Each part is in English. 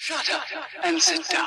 Shut up and sit down.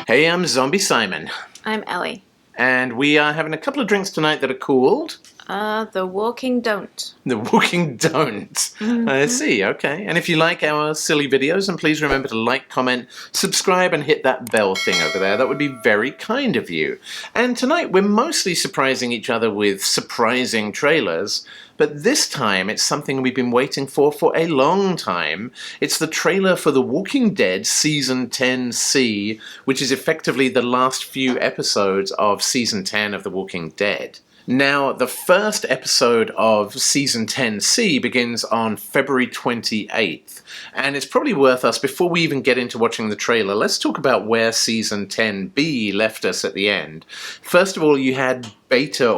Hey, I'm Zombie Simon. I'm Ellie. And we are having a couple of drinks tonight that are called... The Walking Don't. The Walking Don't. Mm-hmm. I see, okay. And if you like our silly videos, then please remember to like, comment, subscribe, and hit that bell thing over there. That would be very kind of you. And tonight we're mostly surprising each other with surprising trailers, but this time it's something we've been waiting for a long time. It's the trailer for The Walking Dead Season 10C, which is effectively the last few episodes of Season 10 of The Walking Dead. Now, the first episode of Season 10C begins on February 28th, and it's probably worth us, before we even get into watching the trailer, let's talk about where Season 10B left us at the end. First of all, you had Beta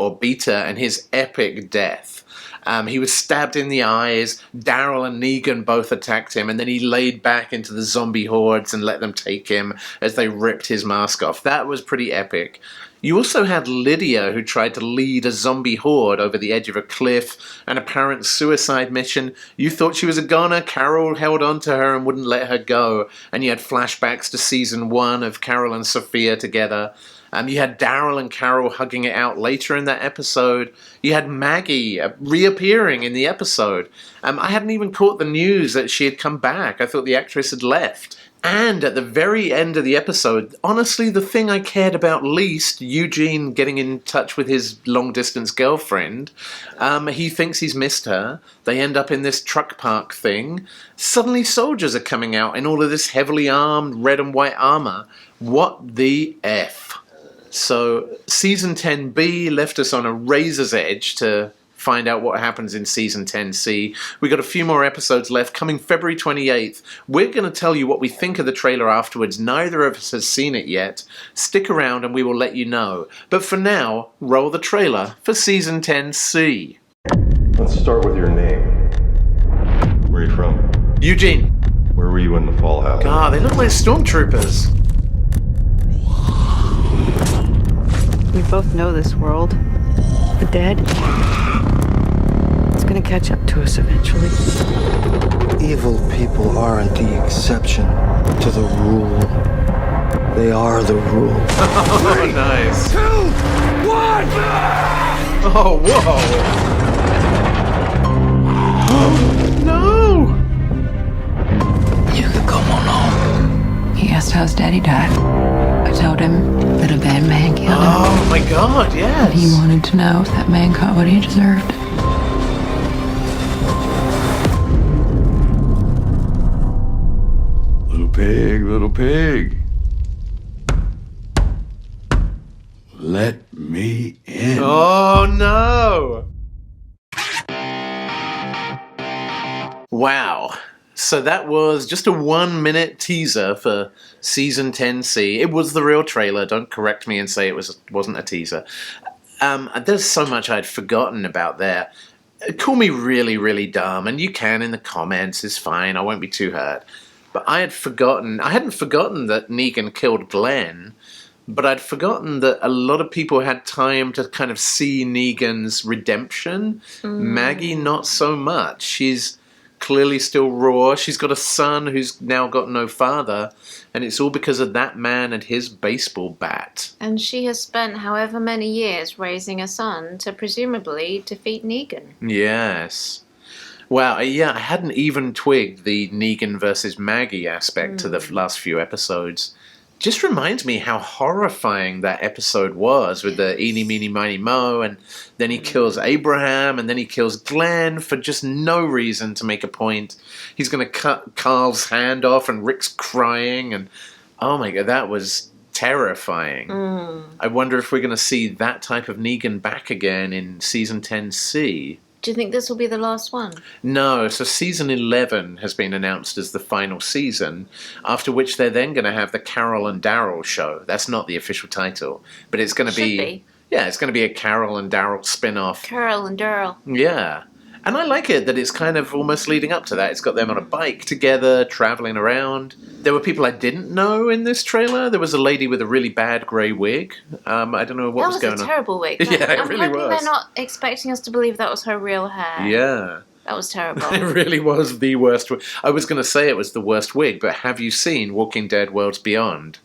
and his epic death. He was stabbed in the eyes, Daryl and Negan both attacked him, and then he laid back into the zombie hordes and let them take him as they ripped his mask off. That was pretty epic. You also had Lydia, who tried to lead a zombie horde over the edge of a cliff, an apparent suicide mission. You thought she was a goner, Carol held on to her and wouldn't let her go, and you had flashbacks to Season 1 of Carol and Sophia together. You had Daryl and Carol hugging it out later in that episode. You had Maggie reappearing in the episode. I hadn't even caught the news that she had come back. I thought the actress had left. And at the very end of the episode, honestly, the thing I cared about least, Eugene getting in touch with his long-distance girlfriend, he thinks he's missed her. They end up in this truck park thing. Suddenly soldiers are coming out in all of this heavily armed red and white armor. What the F? So Season 10B left us on a razor's edge to find out what happens in Season 10C. We've got a few more episodes left, coming February 28th. We're going to tell you what we think of the trailer afterwards. Neither of us has seen it yet. Stick around and we will let you know. But for now, roll the trailer for Season 10C. Let's start with your name. Where are you from? Eugene. Where were you when the fall happened? God, they look like stormtroopers. We both know this world. The dead. It's gonna catch up to us eventually. Evil people aren't the exception to the rule. They are the rule. Oh, nice. 2, 1! Oh, whoa! No! You could come on home. He asked how's Daddy died. I told him that a bad man killed him. Oh my God, yes. He wanted to know if that man got what he deserved. Little pig. Let me in. Oh no! Wow. So that was just a 1-minute teaser for Season 10C. It was the real trailer. Don't correct me and say it wasn't a teaser. There's so much I'd forgotten about there. Call me really, really dumb, and you can in the comments. It's fine. I won't be too hurt. But I hadn't forgotten that Negan killed Glenn, but I'd forgotten that a lot of people had time to kind of see Negan's redemption. Maggie, not so much. She's clearly still raw. She's got a son who's now got no father, and it's all because of that man and his baseball bat. And she has spent however many years raising a son to presumably defeat Negan. Yes. Wow, yeah, I hadn't even twigged the Negan versus Maggie aspect to the last few episodes. Just reminds me how horrifying that episode was with the eeny, meeny, miny, moe, and then he kills Abraham, and then he kills Glenn for just no reason to make a point. He's going to cut Carl's hand off, and Rick's crying, and oh my God, that was terrifying. I wonder if we're going to see that type of Negan back again in Season 10C. Do you think this will be the last one? No, so Season 11 has been announced as the final season, after which they're then going to have the Carol and Daryl show. That's not the official title, but it's going to be... Yeah, it's going to be a Carol and Daryl spin-off. Carol and Daryl. Yeah. And I like it that it's kind of almost leading up to that. It's got them on a bike together, traveling around. There were people I didn't know in this trailer. There was a lady with a really bad grey wig. I don't know what was going on. That was a terrible wig. Yeah, it really was. I'm hoping they're not expecting us to believe that was her real hair. Yeah. That was terrible. It really was the worst. I was going to say it was the worst wig, but have you seen Walking Dead Worlds Beyond?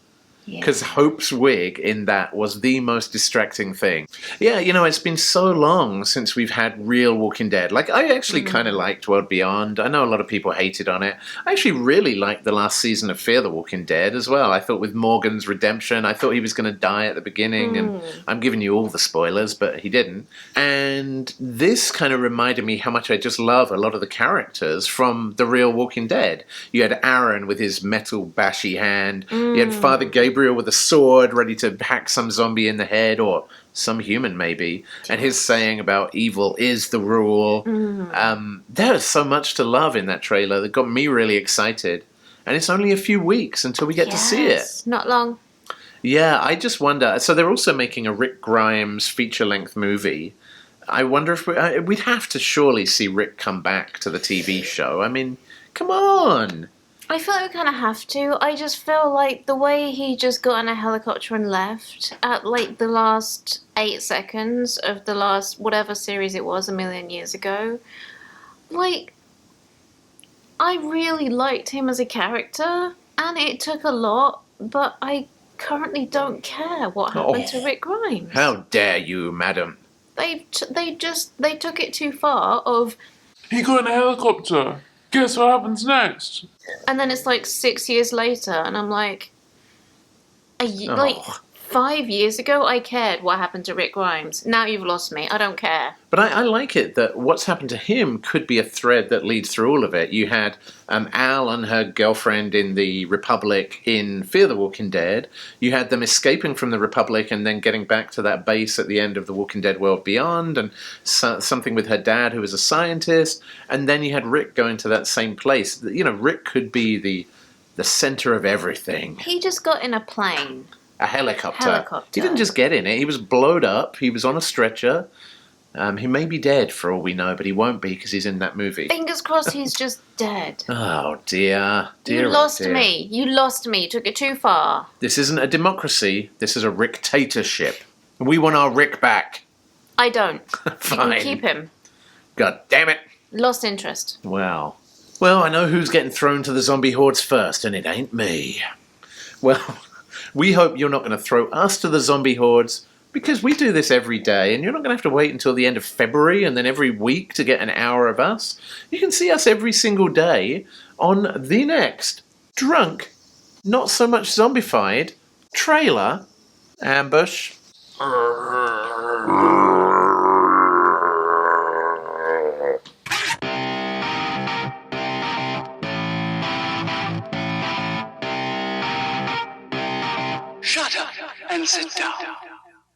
Because Hope's wig in that was the most distracting thing. Yeah, you know, it's been so long since we've had real Walking Dead. Like, I actually kind of liked World Beyond. I know a lot of people hated on it. I actually really liked the last season of Fear the Walking Dead as well. I thought with Morgan's redemption, I thought he was going to die at the beginning, and I'm giving you all the spoilers, but he didn't. And this kind of reminded me how much I just love a lot of the characters from the real Walking Dead. You had Aaron with his metal bashy hand. You had Father Gabriel with a sword ready to hack some zombie in the head, or some human maybe, and his saying about evil is the rule. There's so much to love in that trailer that got me really excited, and it's only a few weeks until we get to see it. Not long. Yeah, I just wonder, so they're also making a Rick Grimes feature-length movie. I wonder if we'd have to surely see Rick come back to the TV show. I mean, come on. I feel like we kind of have to. I just feel like the way he just got in a helicopter and left at like the last 8 seconds of the last whatever series it was a million years ago. Like, I really liked him as a character, and it took a lot, but I currently don't care what happened to Rick Grimes. How dare you, madam? They took it too far of... He got in a helicopter. Guess what happens next? And then it's like 6 years later, and I'm like, like 5 years ago, I cared what happened to Rick Grimes. Now you've lost me. I don't care. But I like it that what's happened to him could be a thread that leads through all of it. You had Al and her girlfriend in the Republic in Fear the Walking Dead. You had them escaping from the Republic and then getting back to that base at the end of The Walking Dead World Beyond, and something with her dad who was a scientist. And then you had Rick going to that same place. You know, Rick could be the center of everything. He just got in a plane. A helicopter. He didn't just get in it. He was blowed up. He was on a stretcher. He may be dead for all we know, but he won't be because he's in that movie. Fingers crossed he's just dead. Oh, dear. You lost me. You lost me. You took it too far. This isn't a democracy. This is a Rick-tatorship. We want our Rick back. I don't. Fine. You can keep him. God damn it. Lost interest. Well, I know who's getting thrown to the zombie hordes first, and it ain't me. Well... We hope you're not going to throw us to the zombie hordes, because we do this every day, and you're not going to have to wait until the end of February and then every week to get an hour of us. You can see us every single day on the next drunk, not so much zombified, trailer ambush. Shut up and sit down.